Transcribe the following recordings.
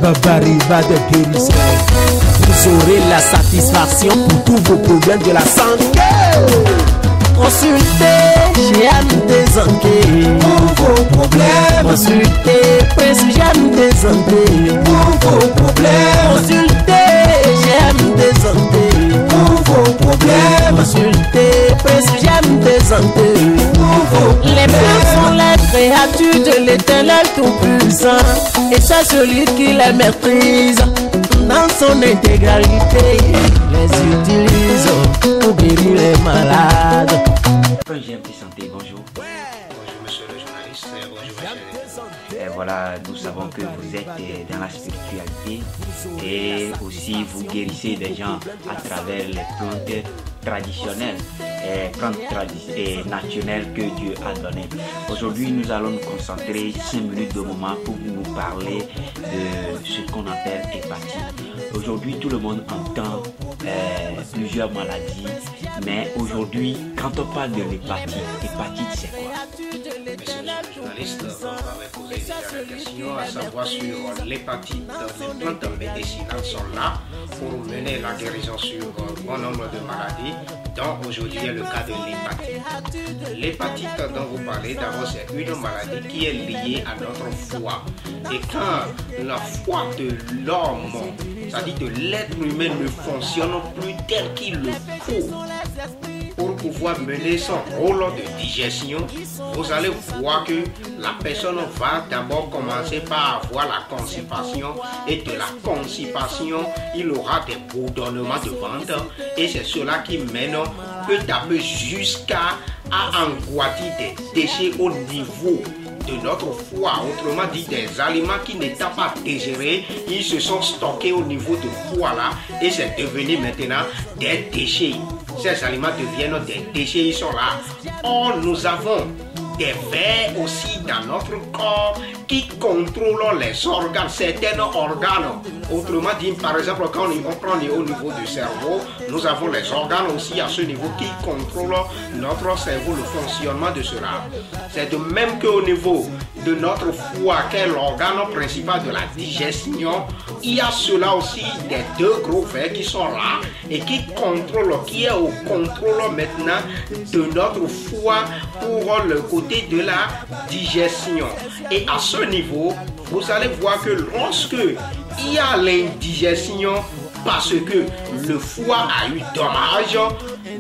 Babariva de guérison. Vous aurez la satisfaction pour tous vos problèmes de la santé. Consultez chez Amitié Santé pour vos problèmes. Consultez Prince Amitié Santé pour vos problèmes. Consultez chez Amitié Santé pour vos problèmes. Consultez Prince Amitié Santé pour vos problèmes. Les plantes sont les créatures de l'Éternel Tout-Puissant, et c'est celui qui les maîtrise dans son intégralité, les utilise pour guérir les malades. GMT Santé, bonjour. Bonjour monsieur le journaliste, bonjour monsieur. Et voilà, nous savons que vous êtes dans la spiritualité et aussi vous guérissez des gens à travers les plantes traditionnelles et plantes naturelles que Dieu a données. Aujourd'hui, nous allons nous concentrer 5 minutes de moment pour nous parler de ce qu'on appelle hépatite. Aujourd'hui, tout le monde entend plusieurs maladies, mais aujourd'hui, quand on parle de l'hépatite, hépatite c'est quoi? Monsieur le journaliste, on va me poser déjà la question à savoir sur l'hépatite. Les plantes médicinales sont là pour mener la guérison sur un bon nombre de maladies, dont aujourd'hui est le cas de l'hépatite. L'hépatite dont vous parlez, d'abord c'est une maladie qui est liée à notre foie. Et quand la foi de l'homme, c'est-à-dire de l'être humain, ne fonctionne plus tel qu'il le faut pour pouvoir mener son rôle de digestion, vous allez voir que la personne va d'abord commencer par avoir la constipation, et de la constipation, il aura des bourdonnements de ventre, et c'est cela qui mène peu à peu jusqu'à engouatir des déchets au niveau de notre foie, autrement dit des aliments qui n'étant pas digérés, ils se sont stockés au niveau du foie là, et c'est devenu maintenant des déchets. Ces aliments deviennent des déchets, ils sont là. Or, nous avons des vers aussi dans notre corps qui contrôlent les organes, certains organes. Autrement dit, par exemple, quand on prend au niveau du cerveau, nous avons les organes aussi à ce niveau qui contrôlent notre cerveau, le fonctionnement de cela. C'est de même qu'au niveau de notre foie, qui est l'organe principal de la digestion, il y a cela aussi des deux gros vers qui sont là et qui contrôlent, qui est au contrôle maintenant de notre foie pour le côté de la digestion. Et à ce niveau, vous allez voir que lorsque il y a l'indigestion parce que le foie a eu dommage,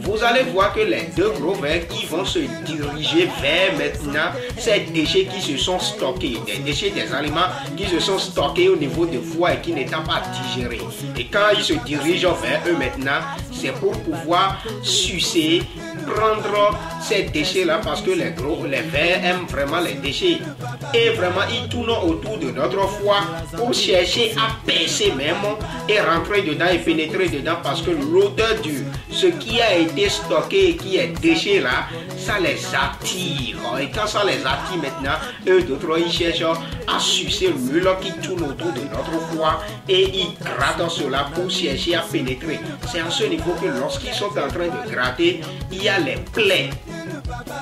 vous allez voir que les deux gros vers qui vont se diriger vers maintenant ces déchets qui se sont stockés, des déchets des aliments qui se sont stockés au niveau du foie et qui n'étaient pas digérés. Et quand ils se dirigent vers eux maintenant, c'est pour pouvoir sucer, prendre ces déchets-là parce que les vers aiment vraiment les déchets. Et vraiment, ils tournent autour de notre foie pour chercher à percer même et rentrer dedans et pénétrer dedans parce que l'odeur de ce qui a été stocké et qui est déchet là, ça les attire. Et quand ça les attire maintenant, eux d'autres, ils cherchent à sucer l'huile qui tourne autour de notre foie et ils grattent cela pour chercher à pénétrer. C'est à ce niveau que lorsqu'ils sont en train de gratter, il y a les plaies.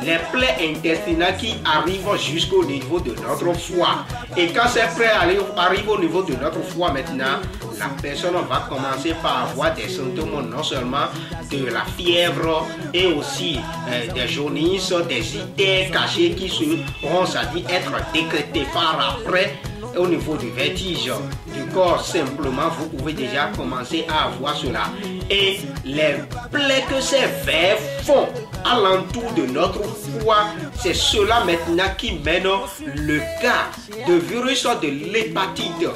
Les plaies intestinales qui arrivent jusqu'au niveau de notre foie. Et quand ces plaies arrivent au niveau de notre foie maintenant, la personne va commencer par avoir des symptômes non seulement de la fièvre et aussi des jaunisses, des idées cachées qui seront, c'est-à-dire être décrétées par après. Au niveau du vertige du corps, simplement, vous pouvez déjà commencer à avoir cela. Et les plaies que ces vers font alentour de notre foie, c'est cela maintenant qui mène le cas de virus de l'hépatite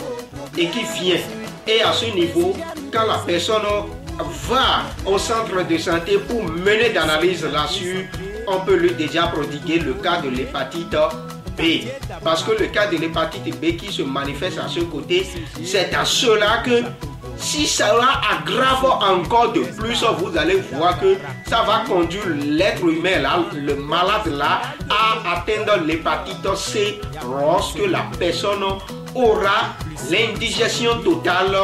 et qui vient. Et à ce niveau, quand la personne va au centre de santé pour mener d'analyse là-dessus, on peut lui déjà prodiguer le cas de l'hépatite B. Parce que le cas de l'hépatite B qui se manifeste à ce côté, c'est à cela que si cela aggrave encore de plus, vous allez voir que ça va conduire l'être humain là, le malade là, à atteindre l'hépatite C lorsque la personne aura l'indigestion totale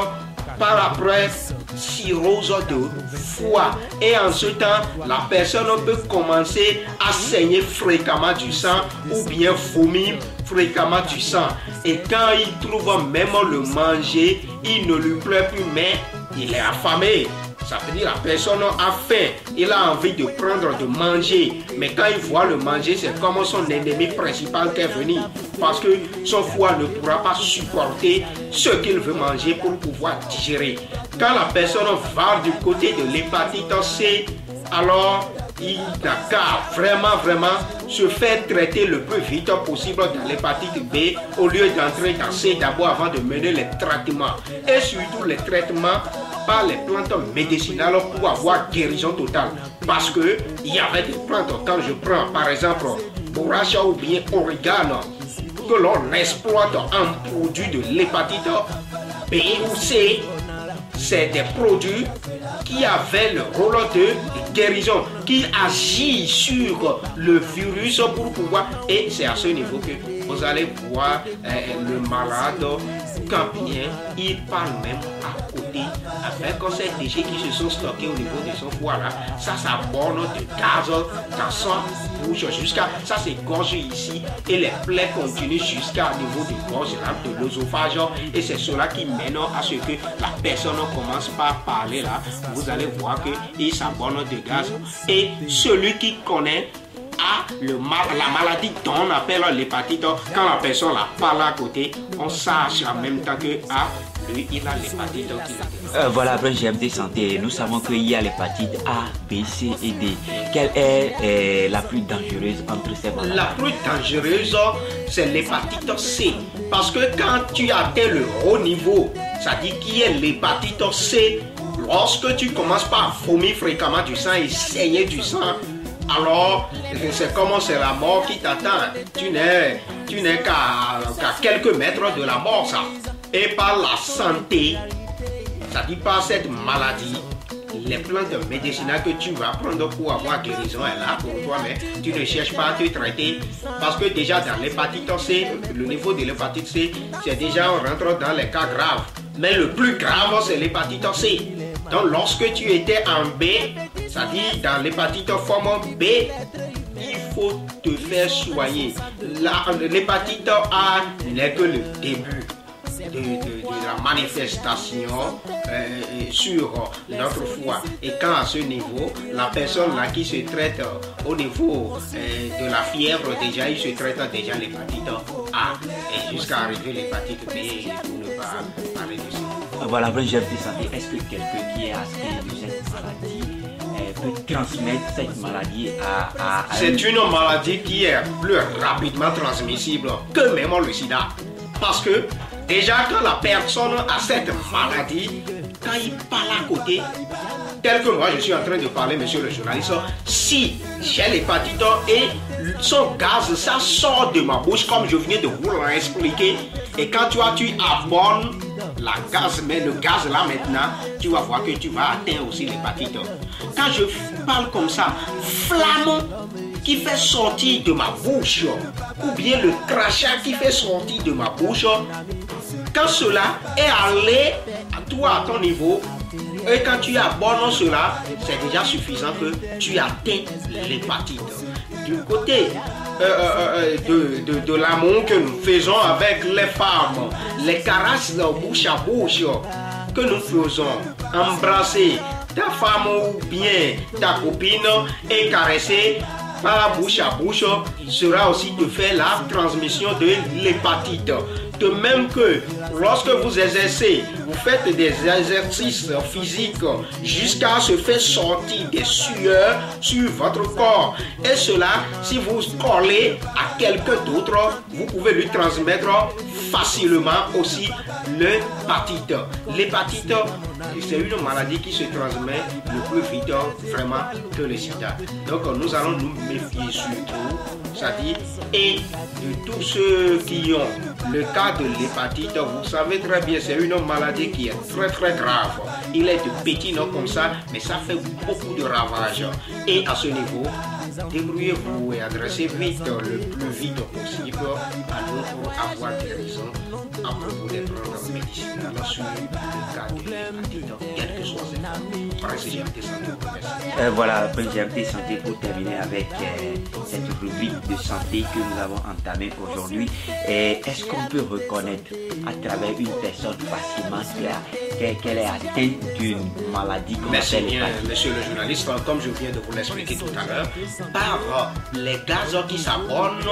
par après cirrhose de foie. Et en ce temps, la personne peut commencer à saigner fréquemment du sang ou bien vomir fréquemment du sang. Et quand il trouve même le manger, il ne lui plaît plus, mais il est affamé. Ça veut dire la personne a faim, il a envie de prendre, de manger. Mais quand il voit le manger, c'est comme son ennemi principal qui est venu. Parce que son foie ne pourra pas supporter ce qu'il veut manger pour pouvoir digérer. Quand la personne va du côté de l'hépatite C, alors il n'a qu'à vraiment se faire traiter le plus vite possible dans l'hépatite B au lieu d'entrer dans C d'abord avant de mener les traitements. Et surtout les traitements par les plantes médicinales pour avoir guérison totale. Parce que il y avait des plantes, quand je prends par exemple boracha ou bien origano, que l'on exploite en produit de l'hépatite B ou C, c'est des produits qui avaient le rôle de guérison, qui agissent sur le virus pour pouvoir, et c'est à ce niveau que vous allez voir le malade, quand bien il parle même à côté, avec ces déchets qui se sont stockés au niveau de son foie là, ça borne de gaz dans son bouche jusqu'à, ça s'égorge ici et les plaies continuent jusqu'à niveau de gorge là, de l'œsophage, et c'est cela qui mène à ce que la personne commence par parler là, vous allez voir qu'il s'abonne de gaz, et celui qui connaît la maladie dont on appelle l'hépatite, quand la personne la parle à côté, on sache en même temps que lui, il a l'hépatite. Voilà, après GMT Santé, nous savons qu'il y a l'hépatite A, B, C et D. Quelle est la plus dangereuse entre ces maladies? La plus dangereuse, c'est l'hépatite C. Parce que quand tu atteins le haut niveau, ça dit qu'il y a l'hépatite C, lorsque tu commences par vomir fréquemment du sang et saigner du sang, alors c'est comme c'est la mort qui t'attend. Tu n'es qu'à quelques mètres de la mort, ça. Et par la santé, ça dit par cette maladie, les plantes médicinales que tu vas prendre pour avoir guérison est là pour toi, mais tu ne cherches pas à te traiter. Parce que déjà dans l'hépatite C, le niveau de l'hépatite C, c'est déjà on rentre dans les cas graves. Mais le plus grave, c'est l'hépatite C. Donc lorsque tu étais en B, c'est-à-dire dans l'hépatite forme B, il faut te faire soigner. L'hépatite A n'est que le début de la manifestation sur notre foie. Et quand à ce niveau, la personne là qui se traite au niveau de la fièvre, déjà il se traite déjà l'hépatite A et jusqu'à arriver l'hépatite B pour ne pas parler de ça. Voilà, après GMT Santé, est-ce que quelqu'un qui est atteint de cette maladie peut transmettre cette maladie à C'est une maladie qui est plus rapidement transmissible que même le sida. Parce que déjà quand la personne a cette maladie, quand il parle à côté, tel que moi je suis en train de parler, monsieur le journaliste, si j'ai l'hépatite et son gaz, ça sort de ma bouche comme je venais de vous l'expliquer, et quand tu abonnes la gaz, mais le gaz là maintenant, tu vas voir que tu vas atteindre aussi l'hépatite. Quand je parle comme ça, flamme qui fait sortir de ma bouche, ou bien le crachat qui fait sortir de ma bouche, quand cela est allé à toi, à ton niveau, et quand tu abonnes cela, c'est déjà suffisant que tu atteins l'hépatite. Du côté de l'amour que nous faisons avec les femmes, les caresses bouche à bouche que nous faisons, embrasser ta femme ou bien ta copine et caresser par bouche à bouche sera aussi de faire la transmission de l'hépatite. De même que lorsque vous exercez, vous faites des exercices physiques jusqu'à se faire sortir des sueurs sur votre corps. Et cela, si vous collez à quelqu'un d'autre, vous pouvez lui transmettre facilement aussi l'hépatite. L'hépatite, c'est une maladie qui se transmet le plus vite vraiment que le sida. Donc nous allons nous méfier surtout, c'est-à-dire, et de tous ceux qui ont le cas de l'hépatite, vous savez très bien, c'est une maladie qui est très très grave. Il est de petits noms comme ça, mais ça fait beaucoup de ravages. Et à ce niveau, débrouillez-vous et adressez vite, le plus vite possible à nous pour avoir des raisons à propos des programmes médicinaux sur le cas de l'hépatite, quel que soit ce GMT Santé. Voilà, GMT Santé pour terminer avec cette rubrique de santé que nous avons entamée aujourd'hui. Est-ce qu'on peut reconnaître à travers une personne facilement qu'elle est atteinte d'une maladie qu'on Merci appelle bien, l'hépatite? monsieur le journaliste. Comme je viens de vous l'expliquer tout à l'heure, par les gaz qui s'abonnent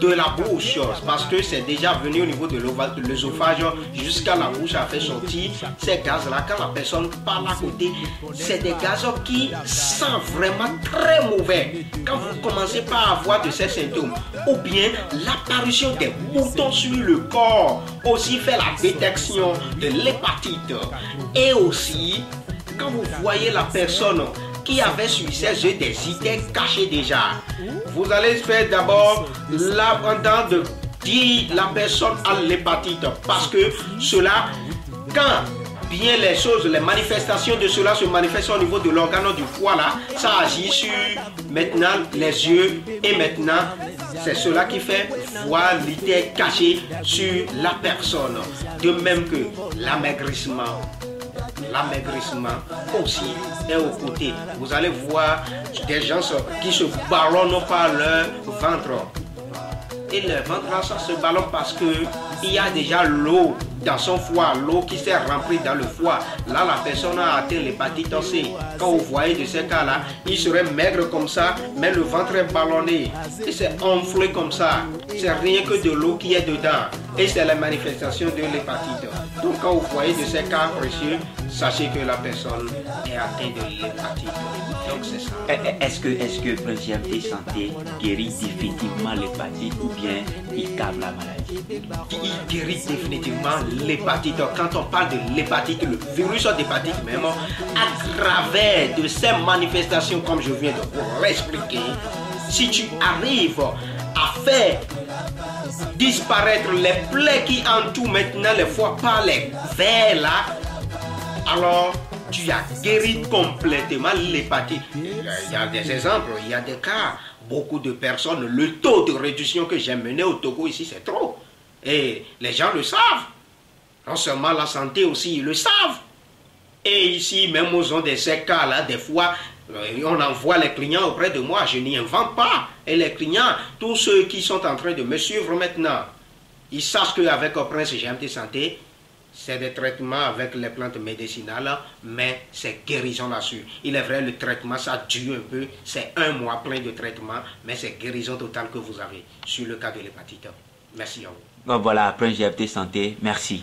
de la bouche, parce que c'est déjà venu au niveau de l'œsophage jusqu'à la bouche, a fait sortir ces gaz-là. Quand la personne parle à côté, c'est des gaz qui sentent vraiment très mauvais. Quand vous commencez par avoir de ces symptômes, ou bien l'apparition des boutons sur le corps, aussi fait la détection de l'hépatite. Et aussi, quand vous voyez la personne qui avait sur ses yeux des idées cachées déjà, vous allez faire d'abord l'abandon de dire la personne a l'hépatite, parce que cela, quand bien les choses, les manifestations de cela se manifestent au niveau de l'organe du foie là, ça agit sur maintenant les yeux, et maintenant c'est cela qui fait voir l'idée cachée sur la personne. De même que l'amaigrissement aussi est aux côtés. Vous allez voir des gens qui se ballonnent par leur ventre. Et le ventre là, ça se ballonne parce que il y a déjà l'eau dans son foie, l'eau qui s'est remplie dans le foie. Là, la personne a atteint l'hépatite C. Quand vous voyez de ces cas-là, il serait maigre comme ça, mais le ventre est ballonné. Et c'est enflé comme ça. C'est rien que de l'eau qui est dedans. Et c'est la manifestation de l'hépatite. Donc, quand vous voyez de ces cas précieux, sachez que la personne est atteinte de l'hépatite. Donc, c'est ça. Est-ce que GMT Santé guérit définitivement l'hépatite ou bien il calme la maladie? Il guérit définitivement l'hépatite. Quand on parle de l'hépatite, le virus d'hépatite même, à travers de ces manifestations, comme je viens de vous l'expliquer, si tu arrives à faire disparaître les plaies qui entourent maintenant les foies par les vers là, alors tu as guéri complètement l'hépatite. Il y a des exemples, il y a des cas, beaucoup de personnes, le taux de réduction que j'ai mené au Togo ici, c'est trop. Et les gens le savent. Non seulement la santé aussi, ils le savent. Et ici, même aux zones de ces cas-là, des fois, on envoie les clients auprès de moi, je n'y invente pas. Et les clients, tous ceux qui sont en train de me suivre maintenant, ils sachent qu'avec Prince GMT Santé, c'est des traitements avec les plantes médicinales, mais c'est guérison là-dessus. Il est vrai, le traitement, ça dure un peu, c'est 1 mois plein de traitement, mais c'est guérison totale que vous avez sur le cas de l'hépatite. Merci à vous. Bon, voilà, Prince GMT Santé, merci.